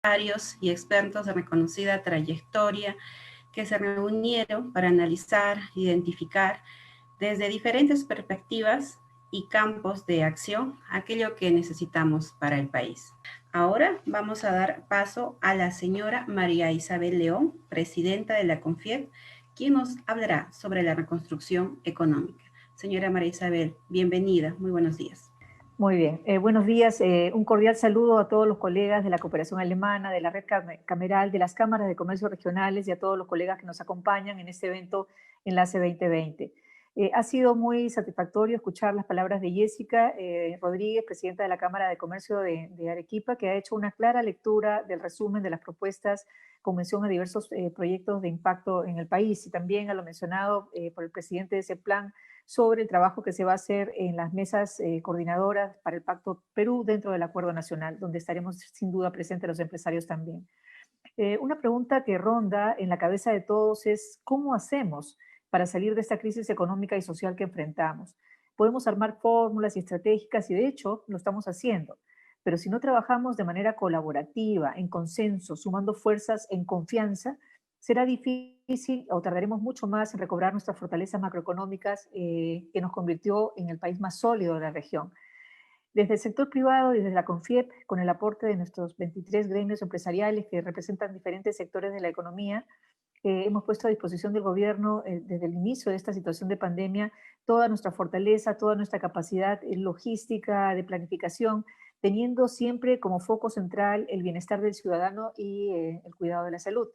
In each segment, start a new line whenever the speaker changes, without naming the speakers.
empresarios y expertos de reconocida trayectoria que se reunieron para analizar, identificar desde diferentes perspectivas y campos de acción aquello que necesitamos para el país. Ahora vamos a dar paso a la señora María Isabel León, presidenta de la CONFIEP, quien nos hablará sobre la reconstrucción económica. Señora María Isabel, bienvenida, muy buenos días.
Muy bien, buenos días. Un cordial saludo a todos los colegas de la cooperación alemana, de la red cameral, de las cámaras de comercio regionales y a todos los colegas que nos acompañan en este evento Enlace 2020. Ha sido muy satisfactorio escuchar las palabras de Jessica Rodríguez, presidenta de la Cámara de Comercio de Arequipa, que ha hecho una clara lectura del resumen de las propuestas con mención a diversos proyectos de impacto en el país, y también a lo mencionado por el presidente de ese plan sobre el trabajo que se va a hacer en las mesas coordinadoras para el Pacto Perú dentro del Acuerdo Nacional, donde estaremos sin duda presentes los empresarios también. Una pregunta que ronda en la cabeza de todos es: ¿cómo hacemos para salir de esta crisis económica y social que enfrentamos? Podemos armar fórmulas y estratégicas, y de hecho lo estamos haciendo, pero si no trabajamos de manera colaborativa, en consenso, sumando fuerzas en confianza, será difícil o tardaremos mucho más en recobrar nuestras fortalezas macroeconómicas que nos convirtió en el país más sólido de la región. Desde el sector privado y desde la CONFIEP, con el aporte de nuestros 23 gremios empresariales que representan diferentes sectores de la economía, hemos puesto a disposición del gobierno desde el inicio de esta situación de pandemia toda nuestra fortaleza, toda nuestra capacidad logística, de planificación, teniendo siempre como foco central el bienestar del ciudadano y el cuidado de la salud.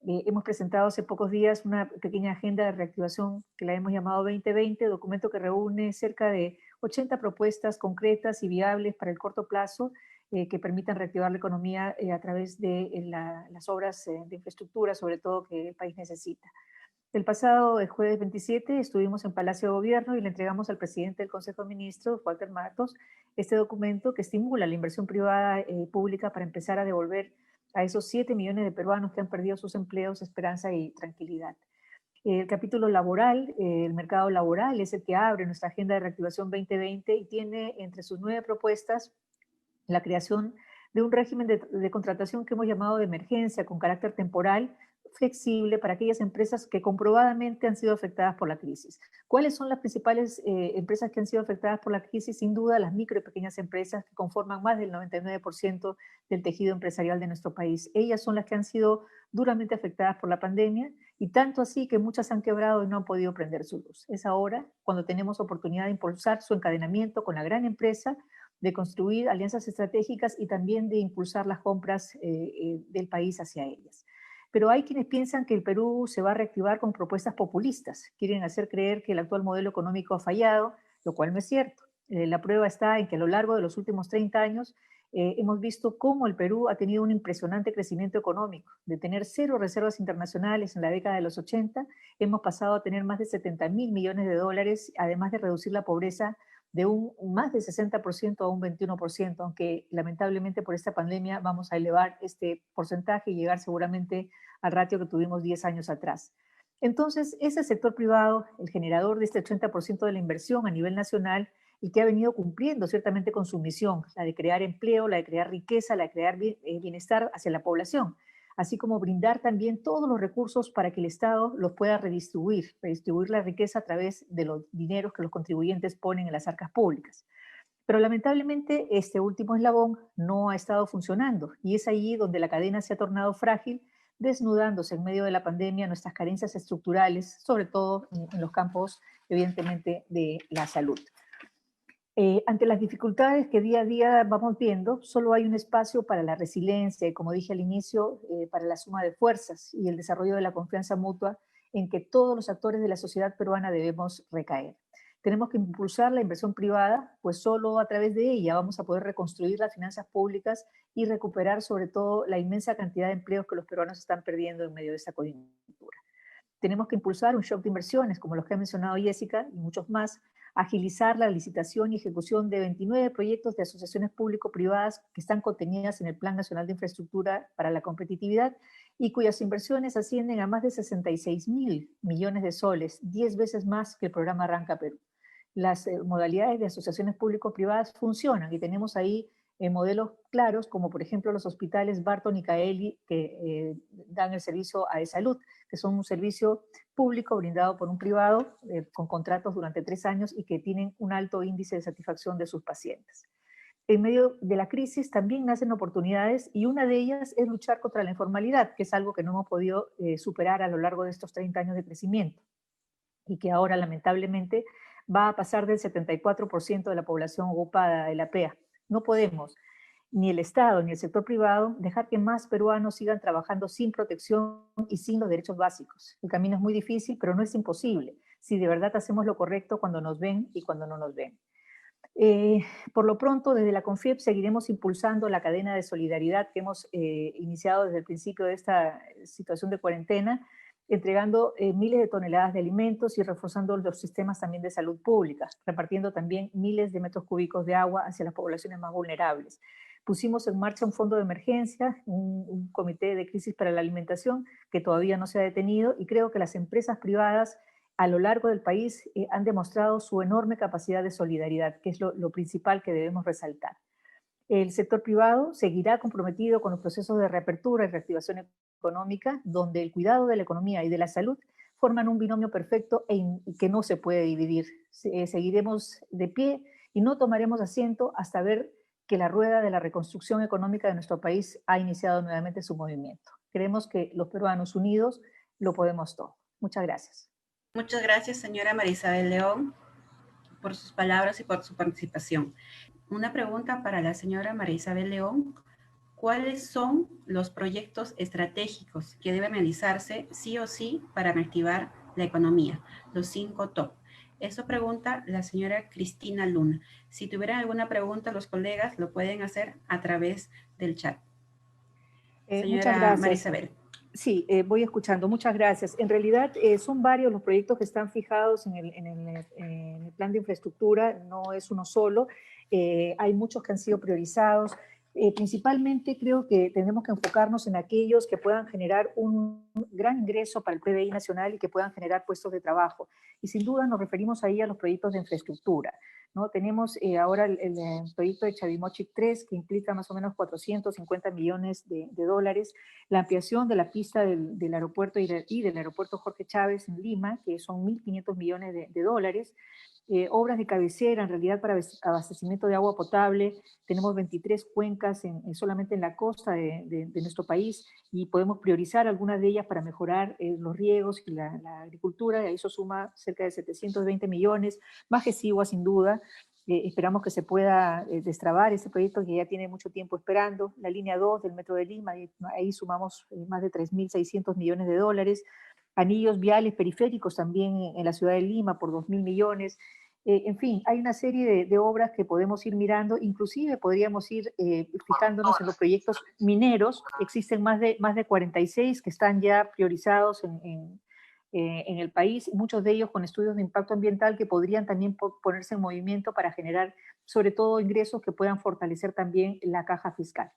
Hemos presentado hace pocos días una pequeña agenda de reactivación que la hemos llamado 2020, documento que reúne cerca de 80 propuestas concretas y viables para el corto plazo que permitan reactivar la economía a través de las obras de infraestructura, sobre todo, que el país necesita. El pasado jueves 27 estuvimos en Palacio de Gobierno y le entregamos al presidente del Consejo de Ministros, Walter Martos, este documento que estimula la inversión privada y pública para empezar a devolver a esos 7 millones de peruanos que han perdido sus empleos, esperanza y tranquilidad. El capítulo laboral, el mercado laboral, es el que abre nuestra agenda de reactivación 2020 y tiene entre sus 9 propuestas la creación de un régimen de contratación que hemos llamado de emergencia, con carácter temporal, flexible para aquellas empresas que comprobadamente han sido afectadas por la crisis. ¿Cuáles son las principales empresas que han sido afectadas por la crisis? Sin duda, las micro y pequeñas empresas, que conforman más del 99% del tejido empresarial de nuestro país. Ellas son las que han sido duramente afectadas por la pandemia, y tanto así que muchas han quebrado y no han podido prender su luz. Es ahora cuando tenemos oportunidad de impulsar su encadenamiento con la gran empresa, de construir alianzas estratégicas y también de impulsar las compras del país hacia ellas. Pero hay quienes piensan que el Perú se va a reactivar con propuestas populistas. Quieren hacer creer que el actual modelo económico ha fallado, lo cual no es cierto. La prueba está en que a lo largo de los últimos 30 años hemos visto cómo el Perú ha tenido un impresionante crecimiento económico. De tener 0 reservas internacionales en la década de los 80, hemos pasado a tener más de 70.000 millones de dólares, además de reducir la pobreza de un más de 60% a un 21%, aunque lamentablemente por esta pandemia vamos a elevar este porcentaje y llegar seguramente al ratio que tuvimos 10 años atrás. Entonces, es el sector privado el generador de este 80% de la inversión a nivel nacional, y que ha venido cumpliendo ciertamente con su misión, la de crear empleo, la de crear riqueza, la de crear bienestar hacia la población, así como brindar también todos los recursos para que el Estado los pueda redistribuir la riqueza a través de los dineros que los contribuyentes ponen en las arcas públicas. Pero lamentablemente este último eslabón no ha estado funcionando, y es allí donde la cadena se ha tornado frágil, desnudándose en medio de la pandemia nuestras carencias estructurales, sobre todo en los campos, evidentemente, de la salud. Ante las dificultades que día a día vamos viendo, solo hay un espacio para la resiliencia y, como dije al inicio, para la suma de fuerzas y el desarrollo de la confianza mutua en que todos los actores de la sociedad peruana debemos recaer. Tenemos que impulsar la inversión privada, pues solo a través de ella vamos a poder reconstruir las finanzas públicas y recuperar sobre todo la inmensa cantidad de empleos que los peruanos están perdiendo en medio de esta coyuntura. Tenemos que impulsar un shock de inversiones, como los que ha mencionado Jessica, y muchos más, agilizar la licitación y ejecución de 29 proyectos de asociaciones público-privadas que están contenidas en el Plan Nacional de Infraestructura para la Competitividad y cuyas inversiones ascienden a más de 66.000 millones de soles, 10 veces más que el programa Arranca Perú. Las modalidades de asociaciones público-privadas funcionan, y tenemos ahí modelos claros, como por ejemplo los hospitales Barton y Caeli, que dan el servicio a salud, que son un servicio público brindado por un privado con contratos durante 3 años y que tienen un alto índice de satisfacción de sus pacientes. En medio de la crisis también nacen oportunidades y una de ellas es luchar contra la informalidad, que es algo que no hemos podido superar a lo largo de estos 30 años de crecimiento y que ahora lamentablemente va a pasar del 74% de la población ocupada de la PEA. No podemos, ni el Estado ni el sector privado, dejar que más peruanos sigan trabajando sin protección y sin los derechos básicos. El camino es muy difícil, pero no es imposible, si de verdad hacemos lo correcto cuando nos ven y cuando no nos ven. Por lo pronto, desde la CONFIEP seguiremos impulsando la cadena de solidaridad que hemos iniciado desde el principio de esta situación de cuarentena, entregando miles de toneladas de alimentos y reforzando los sistemas también de salud pública, repartiendo también miles de metros cúbicos de agua hacia las poblaciones más vulnerables. Pusimos en marcha un fondo de emergencia, un comité de crisis para la alimentación que todavía no se ha detenido, y creo que las empresas privadas a lo largo del país han demostrado su enorme capacidad de solidaridad, que es lo principal que debemos resaltar. El sector privado seguirá comprometido con los procesos de reapertura y reactivación económica, donde el cuidado de la economía y de la salud forman un binomio perfecto y que no se puede dividir. Seguiremos de pie y no tomaremos asiento hasta ver que la rueda de la reconstrucción económica de nuestro país ha iniciado nuevamente su movimiento. Creemos que los peruanos unidos lo podemos todo. Muchas gracias.
Muchas gracias, señora Marisabel León, por sus palabras y por su participación. Una pregunta para la señora Marisabel León. ¿Cuáles son los proyectos estratégicos que deben realizarse sí o sí para reactivar la economía? Los 5 top. Eso pregunta la señora Cristina Luna. Si tuvieran alguna pregunta, los colegas lo pueden hacer a través del chat.
Muchas
Señora
gracias.
Marisabel.
Sí, voy escuchando. Muchas gracias. En realidad son varios los proyectos que están fijados en el plan de infraestructura, no es uno solo. Hay muchos que han sido priorizados. Principalmente creo que tenemos que enfocarnos en aquellos que puedan generar un gran ingreso para el PBI nacional y que puedan generar puestos de trabajo. Y sin duda nos referimos ahí a los proyectos de infraestructura, ¿no? Tenemos ahora el proyecto de Chavimochic 3, que implica más o menos 450 millones de dólares, la ampliación de la pista del aeropuerto y del aeropuerto Jorge Chávez en Lima, que son 1.500 millones de dólares, obras de cabecera, en realidad para abastecimiento de agua potable. Tenemos 23 cuencas solamente en la costa de nuestro país y podemos priorizar algunas de ellas para mejorar los riegos y la agricultura, y a eso suma cerca de 720 millones, más que Sigua sin duda. Esperamos que se pueda destrabar ese proyecto que ya tiene mucho tiempo esperando. La línea 2 del Metro de Lima, ahí sumamos más de 3.600 millones de dólares. Anillos viales periféricos también en la ciudad de Lima por 2.000 millones. En fin, hay una serie de obras que podemos ir mirando, inclusive podríamos ir fijándonos en los proyectos mineros. Existen más de 46 que están ya priorizados en el país, muchos de ellos con estudios de impacto ambiental que podrían también ponerse en movimiento para generar sobre todo ingresos que puedan fortalecer también la caja fiscal.